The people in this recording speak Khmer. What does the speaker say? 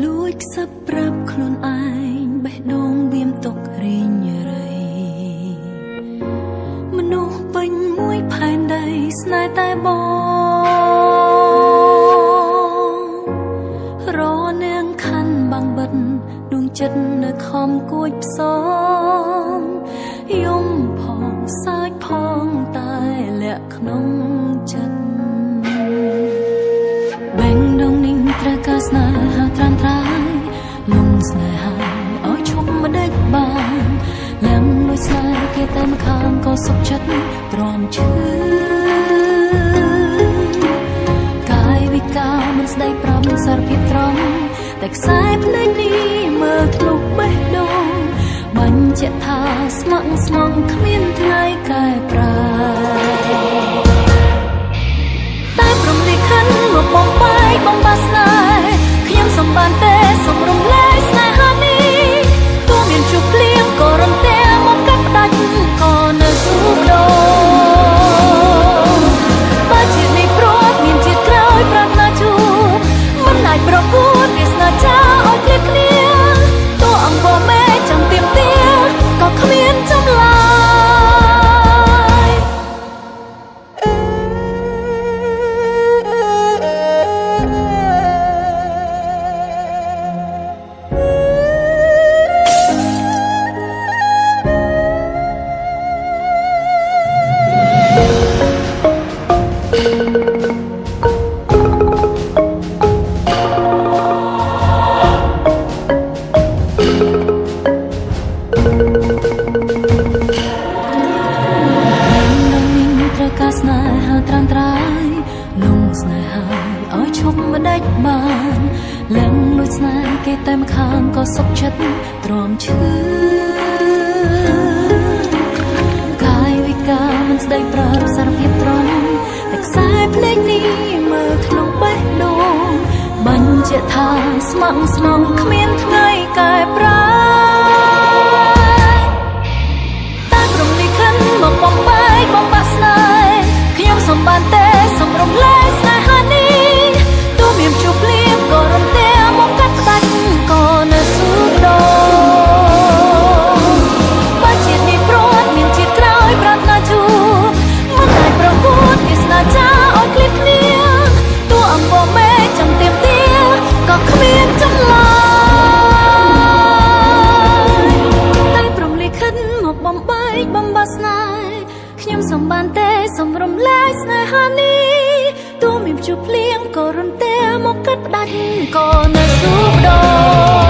លួចសឹបប្រាប់ខ្លួនឯងបេះដូងវាមទុករីងរៃមនុស្សពេញមួយផែនដីស្នេហ៍តែបងរនាងខណ្ឌបាំងបិទដួងចិត្តនៅខំគួចផ្សងយំផងសើចផងតែលាក់ក្នុងចិត្តបែងដងនេះត្រូវការស្នេហាត្រាំត្រាយលំស្នេហាឲ្យឈប់មិនដេចបានឡើងលួចស្នេហ៍គេតែម្ខាងក៏សុខចិត្តទ្រាំឈឺកាយវិការមិនស្ដីប្រំសារភាពត្រង់តែខ្សែភ្នែកនេះមើលធ្លុះបេះដូងបញ្ជាក់ថាស្មោះស្មងគ្មានថ្ងៃកែប្រែតែព្រមនេះខិនមកបងបាយបងបាស្នេហ៍ខ្ញុំសំបានទេសូមរំលែកស្នេហានេះទោះមានជួបភ្លៀងក៏រំតែមកកាត់ផ្ដាច់ក៏នៅស៊ូដូបើជានេះព្រោះមានជាតិក្រោយប្រាថ្នាជួបមិនអាចប្រកួតវាស្នេហ៍ចាឲ្យឃ្លាតគ្នាទោះអង្គមេចាំទៀមទាក៏គ្មានចម្លើយស្នេហាត្រាំត្រាយលងស្នេហាឲ្យឈប់មិនដេចបានឡើងលួចស្នេហ៍គេតែម្ខាងក៏សុខចិត្តទ្រាំឈឺកាយវិការមិនស្ដីប្រាប់សារភាពត្រង់តែខ្សែភ្នែកនេះមើលក្នុងបេះដូងបញ្ជាក់ថាស្មោះស្មងគ្មានថ្ងៃកែប្រែតែព្រមនេះខិនមកបងបាយបងបាក់ស្នេហ៍ខ្ញុំសំបានទេសូមរំលែកស្នេហានេះទោះមានជួបភ្លៀងក៏រំតែមកកាត់ផ្ដាច់ក៏នៅស៊ូដូបើជាតិនេះព្រោះមានជាតិក្រោយប្រាថ្នាជួបមិនអាចប្រកួតវាស្នេហ៍ចាឲ្យឃ្លាតគ្នាទោះអង្គមេចាំទៀមទាក៏គ្មានចម្លើយតែព្រមលិខិតមកបំបែកបំបាស្នេហ៍ខ្ញុំសំបានទេសូមរំលែកស្នេហានេះទោះមានជួបភ្លៀងក៏រំតែមកកាត់ផ្ដាច់ក៏នៅស៊ូដូ